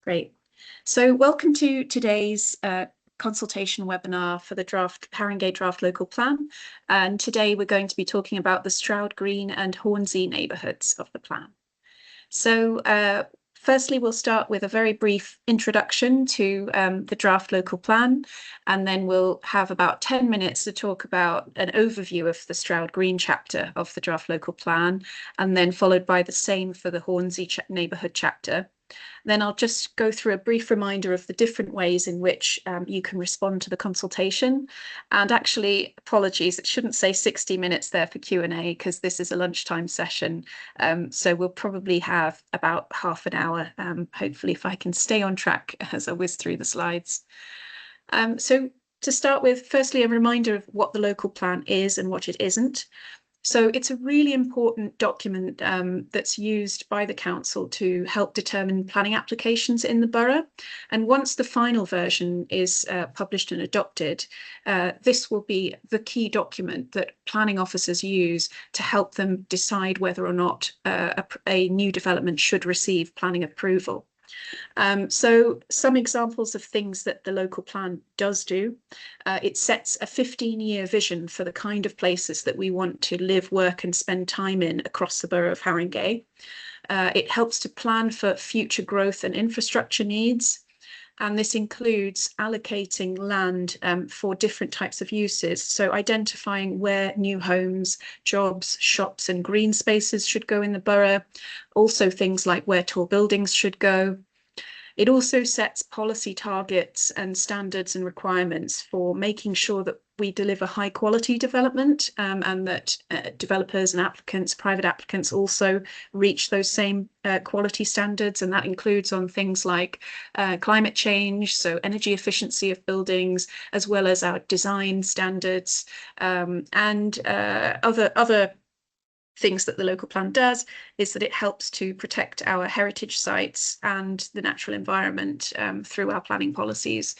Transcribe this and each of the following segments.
Great. So welcome to today's consultation webinar for the Haringey Draft Local Plan. And today we're going to be talking about the Stroud Green and Hornsey neighbourhoods of the plan. So firstly, we'll start with a very brief introduction to the draft local plan, and then we'll have about 10 minutes to talk about an overview of the Stroud Green chapter of the draft local plan, and then followed by the same for the Hornsey neighbourhood chapter. Then I'll just go through a brief reminder of the different ways in which you can respond to the consultation. And actually, apologies, it shouldn't say 60 minutes there for Q&A because this is a lunchtime session. So we'll probably have about half an hour, hopefully, if I can stay on track as I whiz through the slides. So to start with, firstly, a reminder of what the local plan is and what it isn't. So it's a really important document that's used by the council to help determine planning applications in the borough. And once the final version is published and adopted, this will be the key document that planning officers use to help them decide whether or not a new development should receive planning approval. So some examples of things that the local plan does do. It sets a 15-year vision for the kind of places that we want to live, work and spend time in across the borough of Haringey. It helps to plan for future growth and infrastructure needs. And this includes allocating land for different types of uses. So identifying where new homes, jobs, shops and green spaces should go in the borough. Also things like where tall buildings should go. It also sets policy targets and standards and requirements for making sure that we deliver high quality development and that developers and applicants, private applicants also reach those same quality standards. And that includes on things like climate change, so energy efficiency of buildings, as well as our design standards and other things that the local plan does is that it helps to protect our heritage sites and the natural environment through our planning policies.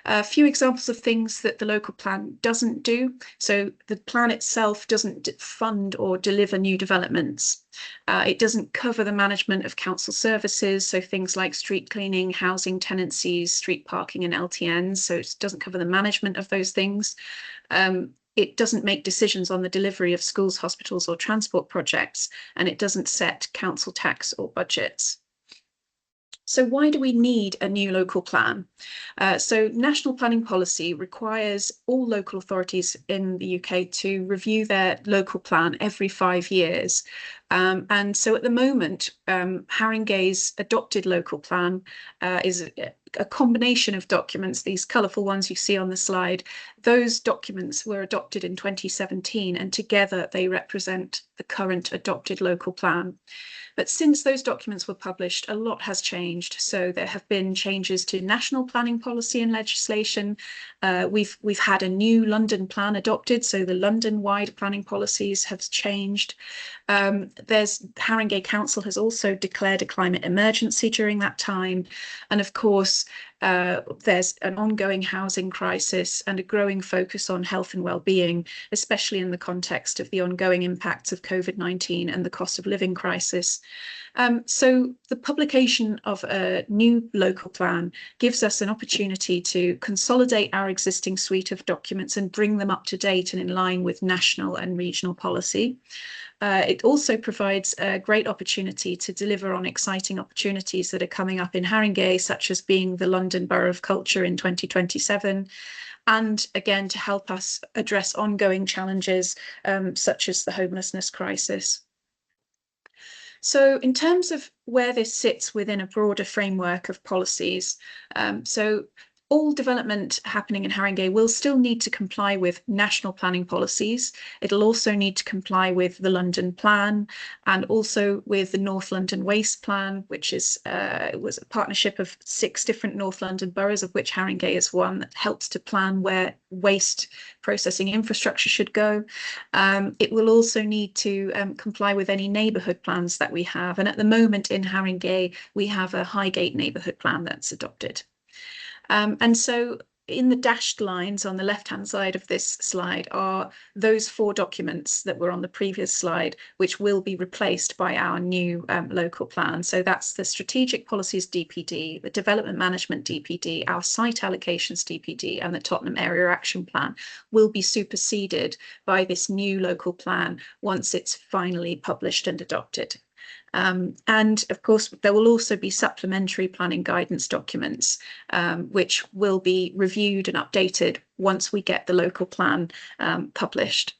A few examples of things that the local plan doesn't do. So the plan itself doesn't fund or deliver new developments. It doesn't cover the management of council services, so things like street cleaning, housing tenancies, street parking and LTNs. So it doesn't cover the management of those things. It doesn't make decisions on the delivery of schools, hospitals or transport projects, and it doesn't set council tax or budgets. So why do we need a new local plan? So national planning policy requires all local authorities in the UK to review their local plan every 5 years. And so at the moment, Haringey's adopted local plan is a combination of documents, these colourful ones you see on the slide. Those documents were adopted in 2017 and together they represent the current adopted local plan. But since those documents were published, a lot has changed. So there have been changes to national planning policy and legislation. We've had a new London plan adopted, so the London-wide planning policies have changed. Haringey Council has also declared a climate emergency during that time. And of course, there's an ongoing housing crisis and a growing focus on health and well-being, especially in the context of the ongoing impacts of COVID-19 and the cost of living crisis. So the publication of a new local plan gives us an opportunity to consolidate our existing suite of documents and bring them up to date and in line with national and regional policy. It also provides a great opportunity to deliver on exciting opportunities that are coming up in Haringey, such as being the London Borough of Culture in 2027, and again to help us address ongoing challenges such as the homelessness crisis. So in terms of where this sits within a broader framework of policies, so all development happening in Haringey will still need to comply with national planning policies. It'll also need to comply with the London Plan and also with the North London Waste Plan, which was a partnership of 6 different North London boroughs, of which Haringey is one, that helps to plan where waste processing infrastructure should go. It will also need to comply with any neighbourhood plans that we have. And at the moment in Haringey, we have a Highgate neighbourhood plan that's adopted. And so in the dashed lines on the left-hand side of this slide are those 4 documents that were on the previous slide, which will be replaced by our new local plan. So that's the Strategic Policies DPD, the Development Management DPD, our Site Allocations DPD, and the Tottenham Area Action Plan will be superseded by this new local plan once it's finally published and adopted. And of course, there will also be supplementary planning guidance documents, which will be reviewed and updated once we get the local plan published.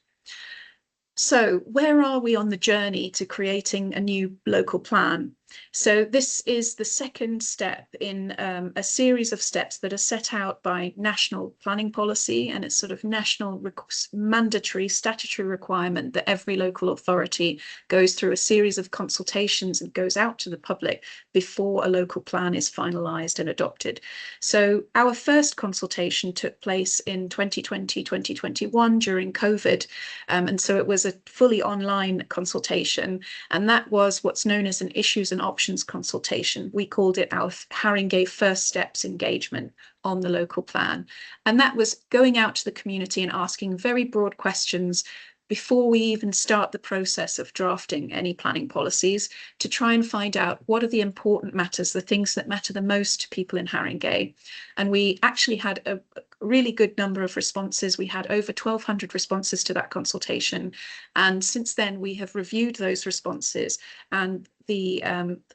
So where are we on the journey to creating a new local plan? So this is the second step in a series of steps that are set out by national planning policy, and it's sort of national mandatory statutory requirement that every local authority goes through a series of consultations and goes out to the public before a local plan is finalised and adopted. So our first consultation took place in 2020, 2021 during COVID, and so it was a fully online consultation, and that was what's known as an issues and options consultation. We called it our Haringey First Steps engagement on the local plan. And that was going out to the community and asking very broad questions before we even start the process of drafting any planning policies, to try and find out what are the important matters, the things that matter the most to people in Haringey. And we actually had a really good number of responses. We had over 1,200 responses to that consultation. And since then, we have reviewed those responses, and the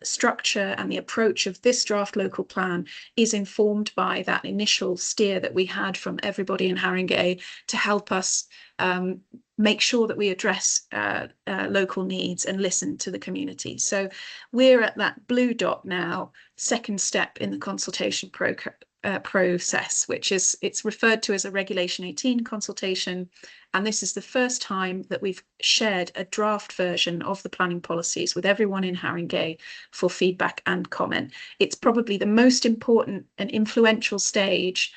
structure and the approach of this draft local plan is informed by that initial steer that we had from everybody in Haringey to help us make sure that we address local needs and listen to the community. So we're at that blue dot now, second step in the consultation process, which is, it's referred to as a Regulation 18 consultation. And this is the first time that we've shared a draft version of the planning policies with everyone in Haringey for feedback and comment. It's probably the most important and influential stage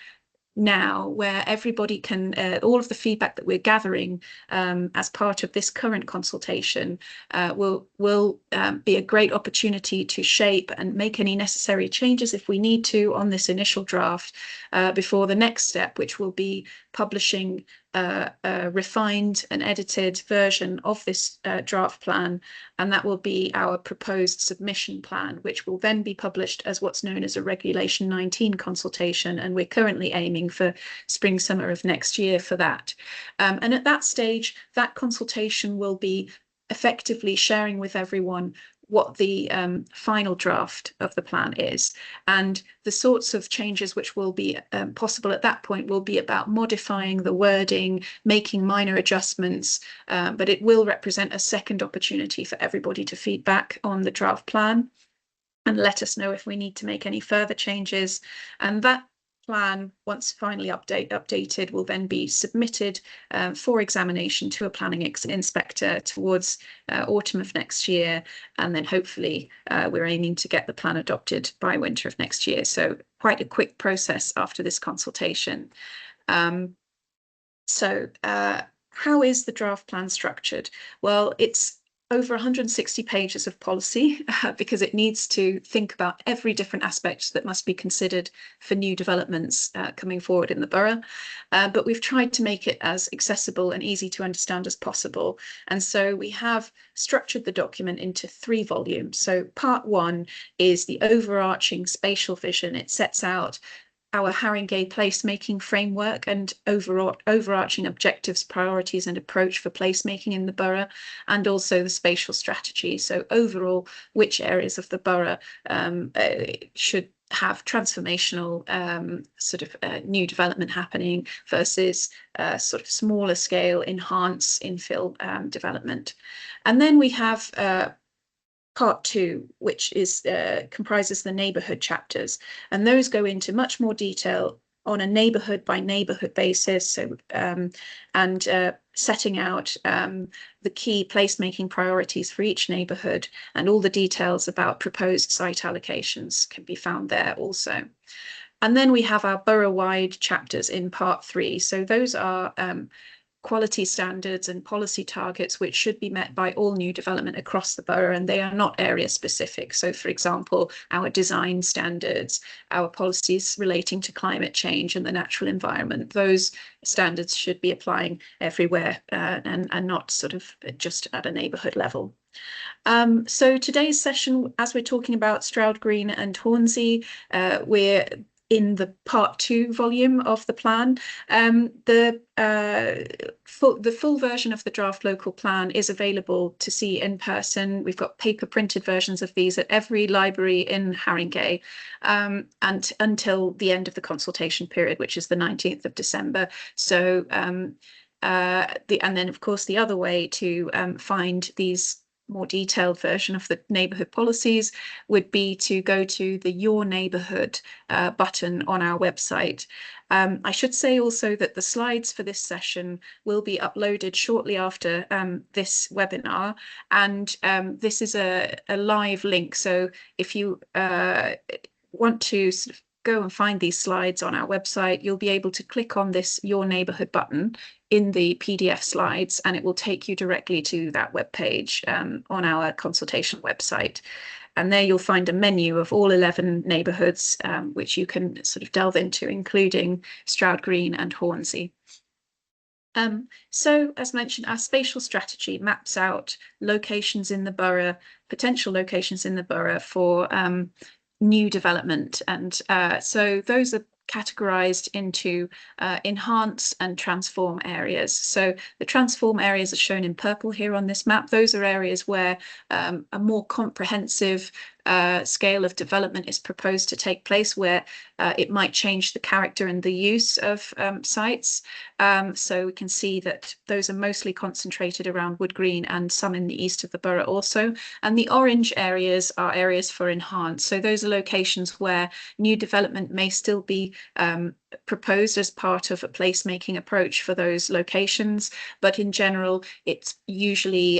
now, where everybody can, all of the feedback that we're gathering as part of this current consultation will be a great opportunity to shape and make any necessary changes if we need to on this initial draft before the next step, which will be publishing a refined and edited version of this draft plan, and that will be our proposed submission plan, which will then be published as what's known as a Regulation 19 consultation, and we're currently aiming for spring summer of next year for that. And at that stage, that consultation will be effectively sharing with everyone what the final draft of the plan is, and the sorts of changes which will be possible at that point will be about modifying the wording, making minor adjustments, but it will represent a second opportunity for everybody to feedback on the draft plan and let us know if we need to make any further changes. And that plan, once finally updated, will then be submitted for examination to a planning inspector towards autumn of next year, and then hopefully we're aiming to get the plan adopted by winter of next year. So quite a quick process after this consultation. So how is the draft plan structured? Well, it's over 160 pages of policy because it needs to think about every different aspect that must be considered for new developments coming forward in the borough. But we've tried to make it as accessible and easy to understand as possible. And so we have structured the document into 3 volumes. So part 1 is the overarching spatial vision. It sets out our Haringey placemaking framework and overarching objectives, priorities and approach for placemaking in the borough, and also the spatial strategy. So overall, which areas of the borough should have transformational new development happening versus sort of smaller scale infill development. And then we have part 2, which is comprises the neighbourhood chapters, and those go into much more detail on a neighbourhood by neighbourhood basis. So setting out the key placemaking priorities for each neighbourhood, and all the details about proposed site allocations can be found there also. And then we have our borough-wide chapters in part 3. So those are quality standards and policy targets which should be met by all new development across the borough, and they are not area specific. So, for example, our design standards, our policies relating to climate change and the natural environment, those standards should be applying everywhere and not sort of just at a neighbourhood level. So today's session, as we're talking about Stroud Green and Hornsey, we're in the part 2 volume of the plan. The full version of the draft local plan is available to see in person. We've got paper printed versions of these at every library in Haringey, and until the end of the consultation period, which is the 19th of December. So and then of course the other way to find these more detailed version of the neighbourhood policies would be to go to the Your Neighbourhood button on our website. I should say also that the slides for this session will be uploaded shortly after this webinar, and this is a live link. So if you want to sort of go and find these slides on our website, you'll be able to click on this Your Neighbourhood button in the PDF slides, and it will take you directly to that web page on our consultation website. And there you'll find a menu of all 11 neighbourhoods, which you can sort of delve into, including Stroud Green and Hornsey. So, as mentioned, our spatial strategy maps out locations in the borough, potential locations in the borough for new development, and so those are categorized into enhance and transform areas. So the transform areas are shown in purple here on this map. Those are areas where a more comprehensive scale of development is proposed to take place, where it might change the character and the use of sites. So we can see that those are mostly concentrated around Wood Green and some in the east of the borough also. And the orange areas are areas for enhance. So those are locations where new development may still be proposed as part of a placemaking approach for those locations, but in general it's usually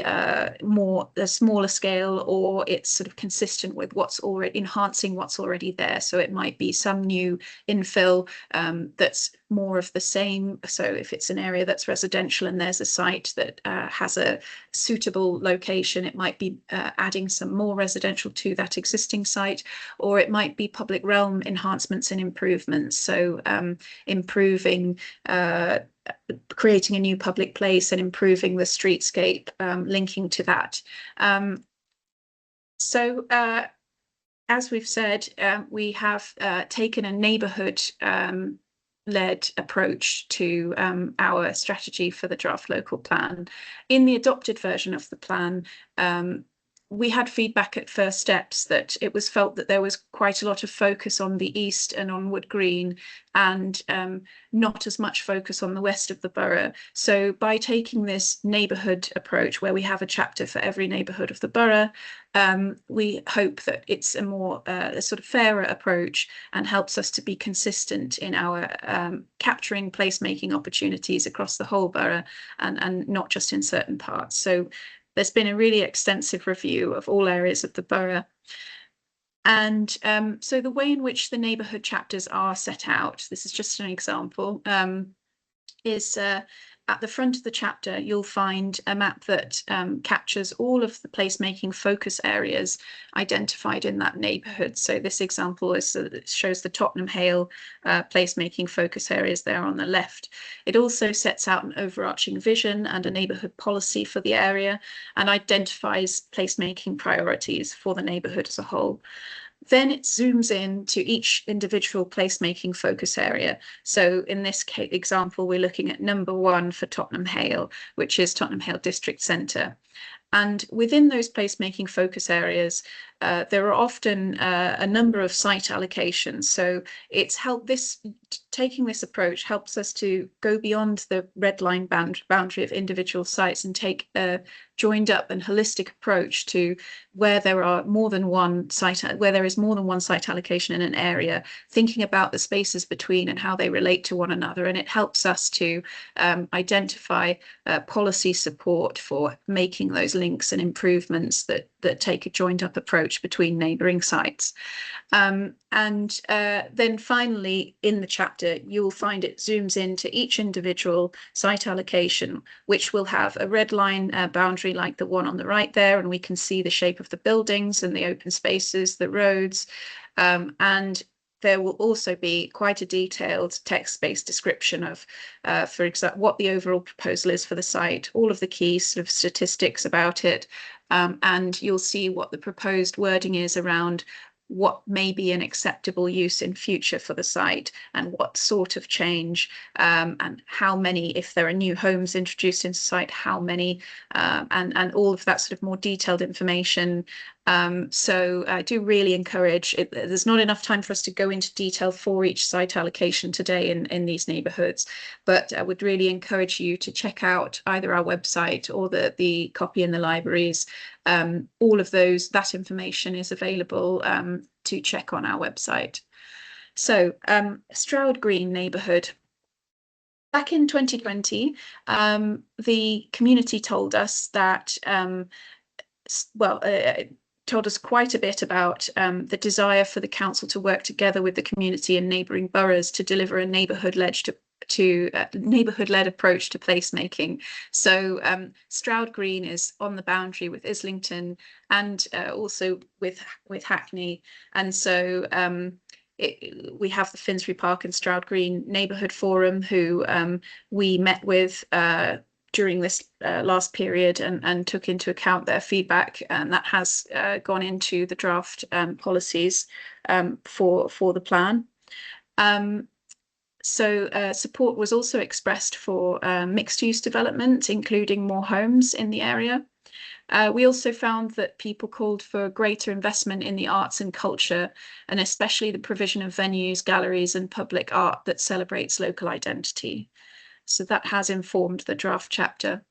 more a smaller scale, or it's sort of consistent with what's already enhancing what's already there. So it might be some new infill that's more of the same. So if it's an area that's residential and there's a site that has a suitable location, it might be adding some more residential to that existing site, or it might be public realm enhancements and improvements. So improving, creating a new public place and improving the streetscape, linking to that. So as we've said, we have taken a neighbourhood led approach to our strategy for the draft local plan. In the adopted version of the plan, we had feedback at first steps that it was felt that there was quite a lot of focus on the east and on Wood Green, and not as much focus on the west of the borough. So by taking this neighbourhood approach, where we have a chapter for every neighbourhood of the borough, we hope that it's a more a sort of fairer approach and helps us to be consistent in our capturing placemaking opportunities across the whole borough, and not just in certain parts. So there's been a really extensive review of all areas of the borough. And so the way in which the neighbourhood chapters are set out, this is just an example, is at the front of the chapter, you'll find a map that captures all of the placemaking focus areas identified in that neighbourhood. So this example shows the Tottenham Hale placemaking focus areas there on the left. It also sets out an overarching vision and a neighbourhood policy for the area, and identifies placemaking priorities for the neighbourhood as a whole. Then it zooms in to each individual placemaking focus area. So in this example, we're looking at number 1 for Tottenham Hale, which is Tottenham Hale District Centre. And within those placemaking focus areas, there are often a number of site allocations. So it's taking this approach helps us to go beyond the red line boundary of individual sites and take a joined up and holistic approach to where there are more than one site, where there is more than one site allocation in an area, thinking about the spaces between and how they relate to one another. And it helps us to identify policy support for making those links and improvements that that take a joined up approach between neighbouring sites. Then finally, in the chapter, you'll find it zooms into each individual site allocation, which will have a red line boundary like the one on the right there, and we can see the shape of the buildings and the open spaces, the roads, and there will also be quite a detailed text-based description of, for example, what the overall proposal is for the site, all of the key sort of statistics about it, and you'll see what the proposed wording is around what may be an acceptable use in future for the site and what sort of change, and how many, if there are new homes introduced into site, how many, and all of that sort of more detailed information. So I do really encourage it. There's not enough time for us to go into detail for each site allocation today in these neighbourhoods, but I would really encourage you to check out either our website or the copy in the libraries. All of that information is available to check on our website. So Stroud Green neighbourhood. Back in 2020, the community told us that, told us quite a bit about the desire for the council to work together with the community and neighbouring boroughs to deliver a neighbourhood-led approach to placemaking. So Stroud Green is on the boundary with Islington and also with Hackney, and so we have the Finsbury Park and Stroud Green Neighbourhood Forum, who we met with during this last period and took into account their feedback, and that has gone into the draft policies for the plan. So support was also expressed for mixed-use development, including more homes in the area. We also found that people called for greater investment in the arts and culture, and especially the provision of venues, galleries, and public art that celebrates local identity. So that has informed the draft chapter.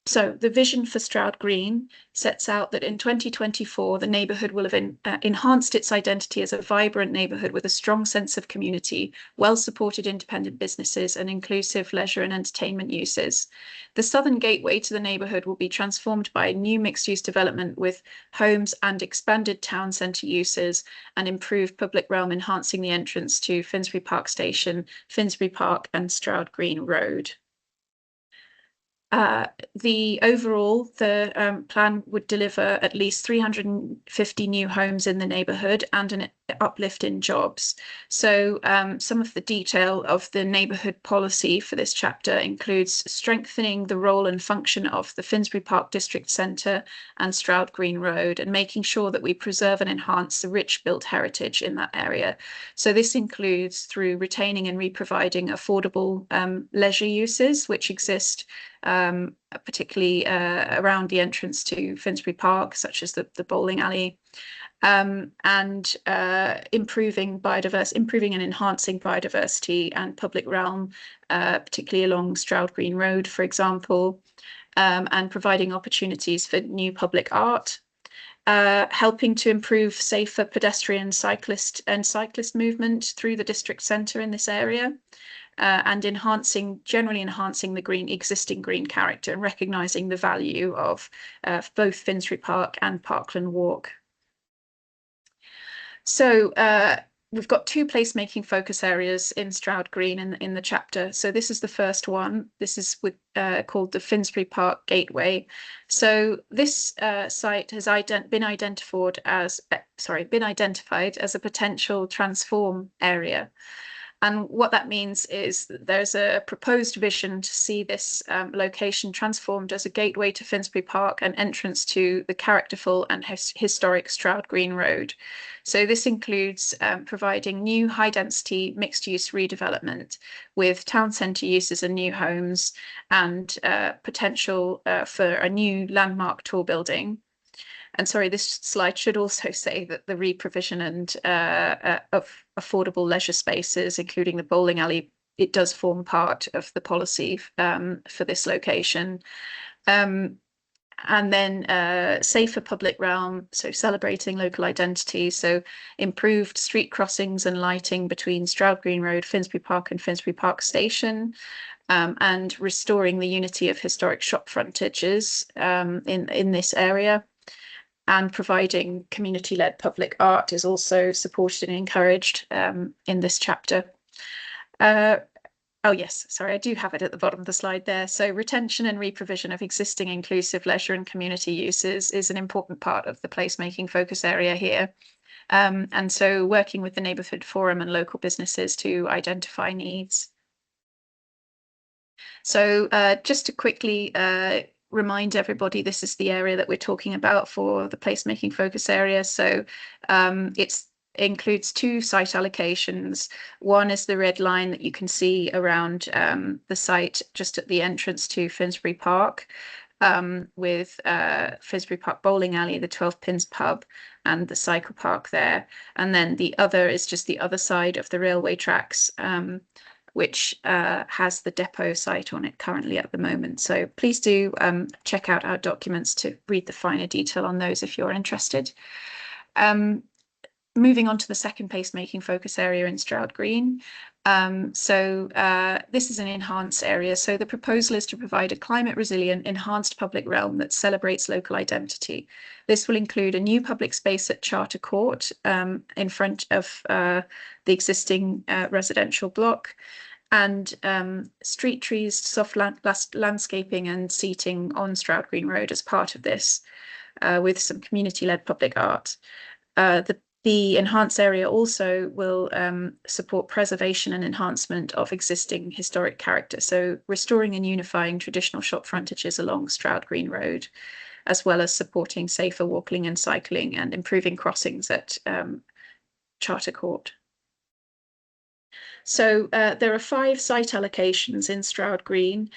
So the vision for Stroud Green sets out that in 2024, the neighbourhood will have enhanced its identity as a vibrant neighbourhood with a strong sense of community, well-supported independent businesses, and inclusive leisure and entertainment uses. The southern gateway to the neighbourhood will be transformed by new mixed-use development with homes and expanded town centre uses and improved public realm, enhancing the entrance to Finsbury Park Station, Finsbury Park, and Stroud Green Road. The plan would deliver at least 350 new homes in the neighbourhood and an uplift in jobs. So some of the detail of the neighbourhood policy for this chapter includes strengthening the role and function of the Finsbury Park District Centre and Stroud Green Road, and making sure that we preserve and enhance the rich built heritage in that area. So this includes through retaining and re-providing affordable leisure uses which exist particularly around the entrance to Finsbury Park, such as the bowling alley, and improving and enhancing biodiversity and public realm, particularly along Stroud Green Road, for example, and providing opportunities for new public art. Helping to improve safer pedestrian, cyclist movement through the district centre in this area. And generally enhancing the existing green character and recognising the value of both Finsbury Park and Parkland Walk. So we've got two placemaking focus areas in Stroud Green in the chapter. So this is the first one. This is called the Finsbury Park Gateway. So this site has been identified as a potential transform area. And what that means is that there's a proposed vision to see this location transformed as a gateway to Finsbury Park and entrance to the characterful and historic Stroud Green Road. So this includes providing new high-density mixed-use redevelopment with town centre uses and new homes, and potential for a new landmark tall building. And sorry, this slide should also say that the re-provision and of affordable leisure spaces, including the bowling alley, it does form part of the policy for this location. And then safer public realm, so celebrating local identity, so improved street crossings and lighting between Stroud Green Road, Finsbury Park and Finsbury Park Station. and restoring the unity of historic shop frontages in this area. And providing community-led public art is also supported and encouraged in this chapter. Oh yes, sorry, I do have it at the bottom of the slide there. So retention and reprovision of existing inclusive leisure and community uses is an important part of the placemaking focus area here. And so working with the neighbourhood forum and local businesses to identify needs. So just to quickly remind everybody, this is the area that we're talking about for the placemaking focus area. So it includes two site allocations. One is the red line that you can see around the site just at the entrance to Finsbury Park, with Finsbury Park Bowling Alley, the 12 Pins pub, and the cycle park there. And then the other is just the other side of the railway tracks, which has the depot site on it currently at the moment. So please do check out our documents to read the finer detail on those if you're interested. Moving on to the second placemaking focus area in Stroud Green. This is an enhanced area. So the proposal is to provide a climate resilient, enhanced public realm that celebrates local identity. This will include a new public space at Charter Court in front of the existing residential block, and street trees, soft landscaping and seating on Stroud Green Road as part of this, with some community-led public art. The enhanced area also will support preservation and enhancement of existing historic character, so restoring and unifying traditional shop frontages along Stroud Green Road, as well as supporting safer walking and cycling and improving crossings at Charter Court. So there are 5 site allocations in Stroud Green.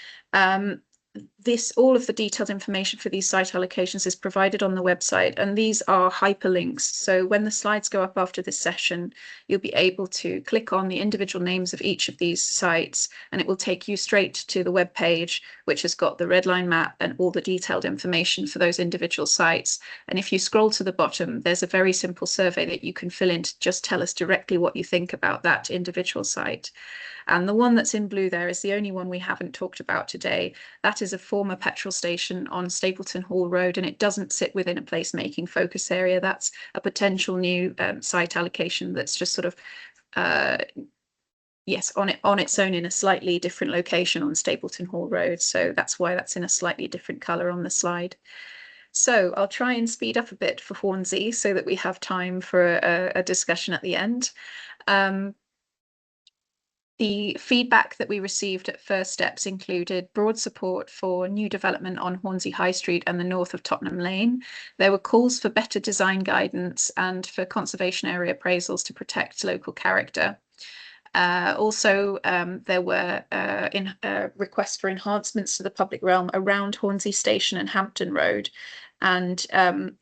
All of the detailed information for these site allocations is provided on the website, and these are hyperlinks. So when the slides go up after this session, you'll be able to click on the individual names of each of these sites, and it will take you straight to the web page, which has got the red line map and all the detailed information for those individual sites. And if you scroll to the bottom, there's a very simple survey that you can fill in to just tell us directly what you think about that individual site. And the one that's in blue there is the only one we haven't talked about today. That is a former petrol station on Stapleton Hall Road, and it doesn't sit within a placemaking focus area. That's a potential new site allocation that's just sort of, yes, on its own in a slightly different location on Stapleton Hall Road. So that's why that's in a slightly different colour on the slide. So I'll try and speed up a bit for Hornsey so that we have time for a discussion at the end. The feedback that we received at First Steps included broad support for new development on Hornsey High Street and the north of Tottenham Lane. There were calls for better design guidance and for conservation area appraisals to protect local character. Also, there were requests for enhancements to the public realm around Hornsey Station and Hampton Road, and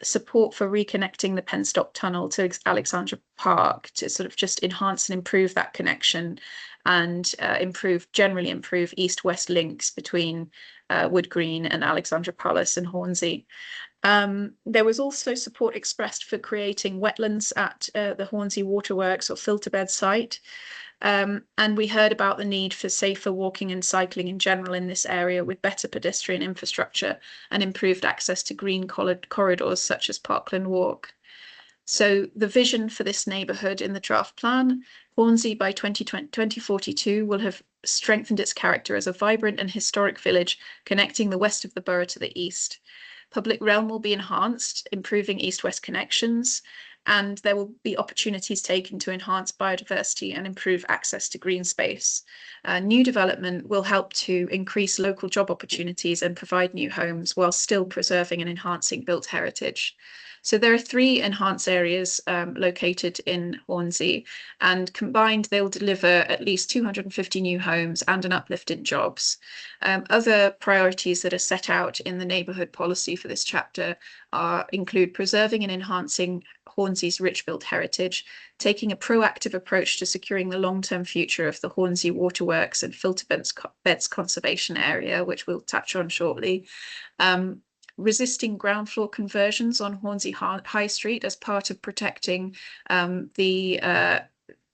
support for reconnecting the Penstock Tunnel to Alexandra Park to sort of just enhance and improve that connection, and generally improve east-west links between Wood Green and Alexandra Palace and Hornsey. There was also support expressed for creating wetlands at the Hornsey Waterworks or filterbed site. And we heard about the need for safer walking and cycling in general in this area, with better pedestrian infrastructure and improved access to green corridors such as Parkland Walk. So the vision for this neighbourhood in the draft plan: Hornsey by 2042 will have strengthened its character as a vibrant and historic village connecting the west of the borough to the east. Public realm will be enhanced, improving east-west connections, and there will be opportunities taken to enhance biodiversity and improve access to green space. New development will help to increase local job opportunities and provide new homes while still preserving and enhancing built heritage. So there are 3 enhanced areas located in Hornsey, and combined they'll deliver at least 250 new homes and an uplift in jobs. Other priorities that are set out in the neighbourhood policy for this chapter include preserving and enhancing Hornsey's rich built heritage, taking a proactive approach to securing the long-term future of the Hornsey Waterworks and Filterbeds Conservation Area, which we'll touch on shortly. Resisting ground floor conversions on Hornsey High Street as part of protecting the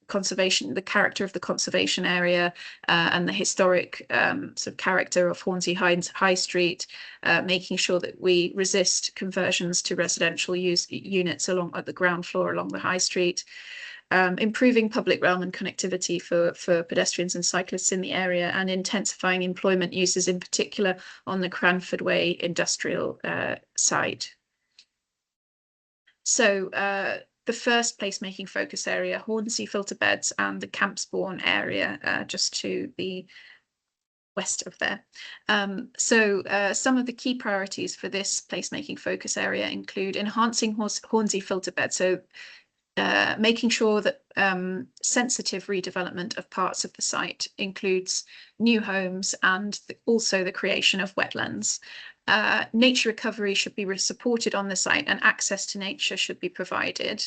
conservation, the character of the conservation area, and the historic sort of character of Hornsey High Street, making sure that we resist conversions to residential units along at the ground floor along the High Street. Improving public realm and connectivity for pedestrians and cyclists in the area, and intensifying employment uses, in particular on the Cranford Way industrial site. So the first placemaking focus area, Hornsey filter beds and the Campsbourne area, just to the west of there. Some of the key priorities for this placemaking focus area include enhancing Hornsey filter beds. So making sure that sensitive redevelopment of parts of the site includes new homes and also the creation of wetlands. Nature recovery should be supported on the site, and access to nature should be provided.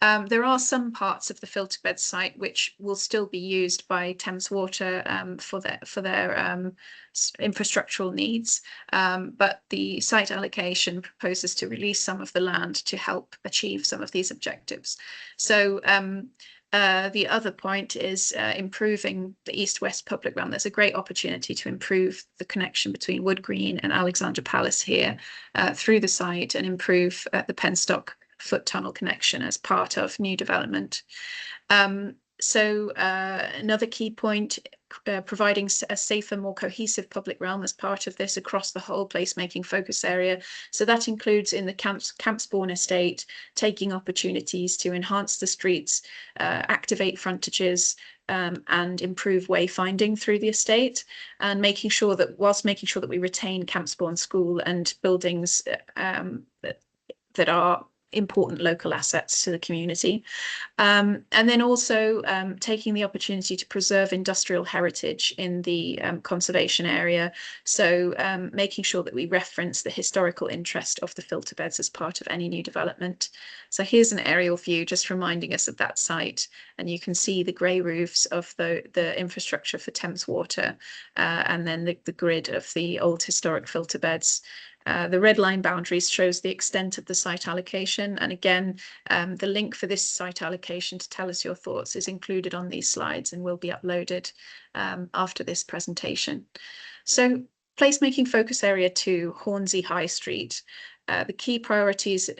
There are some parts of the filter bed site which will still be used by Thames Water for their infrastructural needs, but the site allocation proposes to release some of the land to help achieve some of these objectives. So the other point is improving the east-west public realm. There's a great opportunity to improve the connection between Wood Green and Alexandra Palace here through the site, and improve the Penstock foot tunnel connection as part of new development. Another key point, providing a safer, more cohesive public realm as part of this across the whole placemaking focus area. So that includes in the Campsbourne estate, taking opportunities to enhance the streets, activate frontages, and improve wayfinding through the estate, and making sure that we retain Campsbourne School and buildings that are important local assets to the community. And then also taking the opportunity to preserve industrial heritage in the conservation area. So making sure that we reference the historical interest of the filter beds as part of any new development. So here's an aerial view just reminding us of that site, and you can see the grey roofs of the infrastructure for Thames Water, and then the grid of the old historic filter beds. The red line boundaries shows the extent of the site allocation. And again, the link for this site allocation to tell us your thoughts is included on these slides and will be uploaded after this presentation. So placemaking focus area 2, Hornsey High Street. The key priorities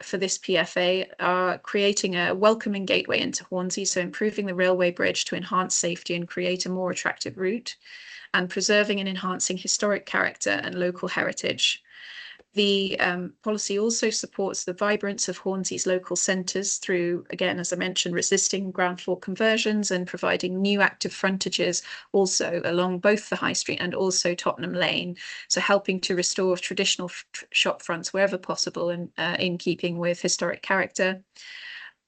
for this PFA are creating a welcoming gateway into Hornsey, so improving the railway bridge to enhance safety and create a more attractive route, and preserving and enhancing historic character and local heritage. The policy also supports the vibrance of Hornsey's local centres through, again, as I mentioned, resisting ground floor conversions and providing new active frontages also along both the High Street and also Tottenham Lane. So helping to restore traditional shop fronts wherever possible and in keeping with historic character.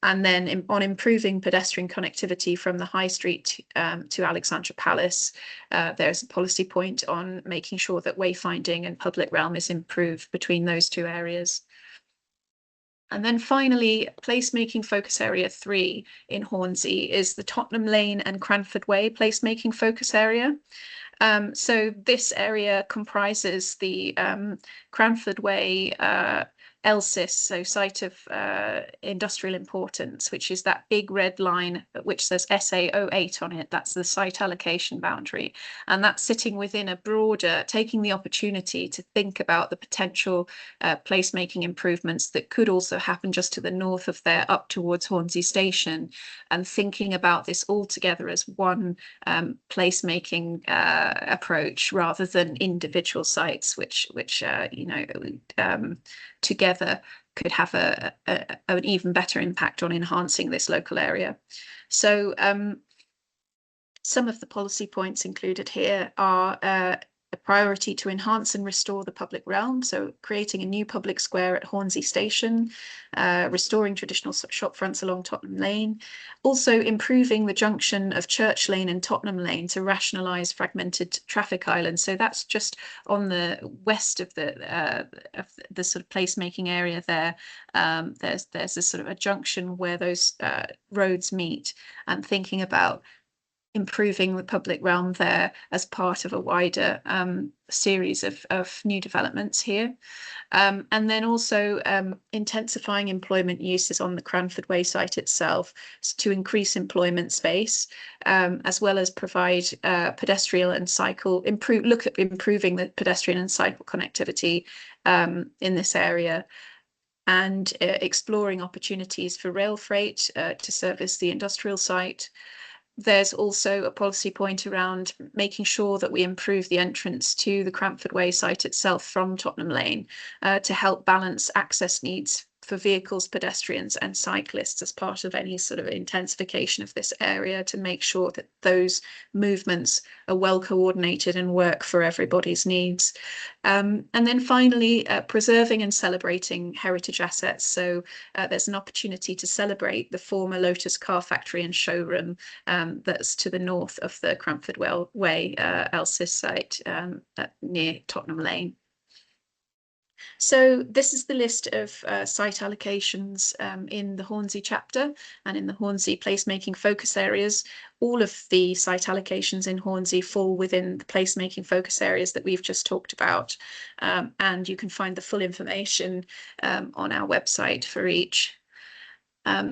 And then on improving pedestrian connectivity from the High Street to Alexandra Palace, there's a policy point on making sure that wayfinding and public realm is improved between those two areas. And then finally, placemaking focus area 3 in Hornsey is the Tottenham Lane and Cranford Way placemaking focus area. So this area comprises the Cranford Way LSIS, so site of industrial importance, which is that big red line which says SA08 on it. That's the site allocation boundary, and that's sitting within a broader, taking the opportunity to think about the potential placemaking improvements that could also happen just to the north of there up towards Hornsey Station, and thinking about this all together as one placemaking approach rather than individual sites which you know, together could have an even better impact on enhancing this local area. So some of the policy points included here are a priority to enhance and restore the public realm, so creating a new public square at Hornsey Station, restoring traditional shop fronts along Tottenham Lane, also improving the junction of Church Lane and Tottenham Lane to rationalise fragmented traffic islands. So that's just on the west of the sort of placemaking area there. There's a sort of a junction where those roads meet, and thinking about improving the public realm there as part of a wider series of new developments here. And then also intensifying employment uses on the Cranford Way site itself to increase employment space, as well as provide pedestrian and cycle, look at improving the pedestrian and cycle connectivity in this area, and exploring opportunities for rail freight to service the industrial site. There's also a policy point around making sure that we improve the entrance to the Cranford Way site itself from Tottenham Lane to help balance access needs for vehicles, pedestrians and cyclists as part of any sort of intensification of this area, to make sure that those movements are well coordinated and work for everybody's needs. And then finally, preserving and celebrating heritage assets. So there's an opportunity to celebrate the former Lotus car factory and showroom that's to the north of the Cranford Way Elsis site near Tottenham Lane. So this is the list of site allocations in the Hornsey chapter and in the Hornsey placemaking focus areas. All of the site allocations in Hornsey fall within the placemaking focus areas that we've just talked about. And you can find the full information on our website for each.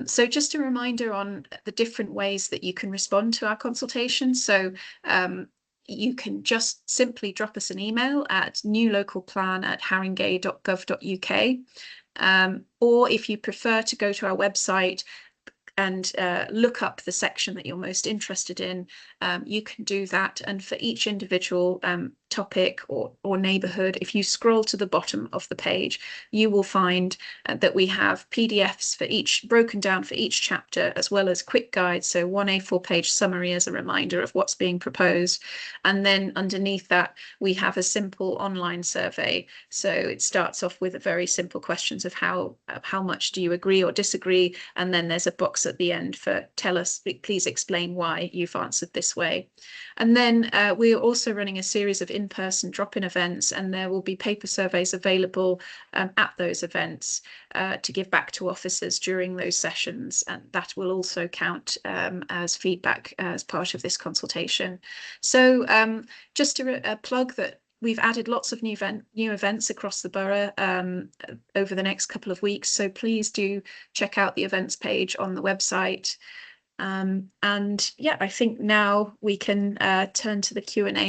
So just a reminder on the different ways that you can respond to our consultation. So you can just simply drop us an email at newlocalplan@haringey.gov.uk. Or if you prefer to go to our website and look up the section that you're most interested in, you can do that. And for each individual topic or neighbourhood, if you scroll to the bottom of the page, you will find that we have PDFs for each, broken down for each chapter, as well as quick guides, so one A4 page summary as a reminder of what's being proposed. And then underneath that, we have a simple online survey. So it starts off with a very simple questions of how much do you agree or disagree, and then there's a box at the end for tell us, please explain why you've answered this way. And then we're also running a series of in-person drop-in events, and there will be paper surveys available at those events to give back to officers during those sessions, and that will also count as feedback as part of this consultation. So just a plug that we've added lots of new events across the borough over the next couple of weeks, so please do check out the events page on the website. And yeah, I think now we can turn to the Q&A.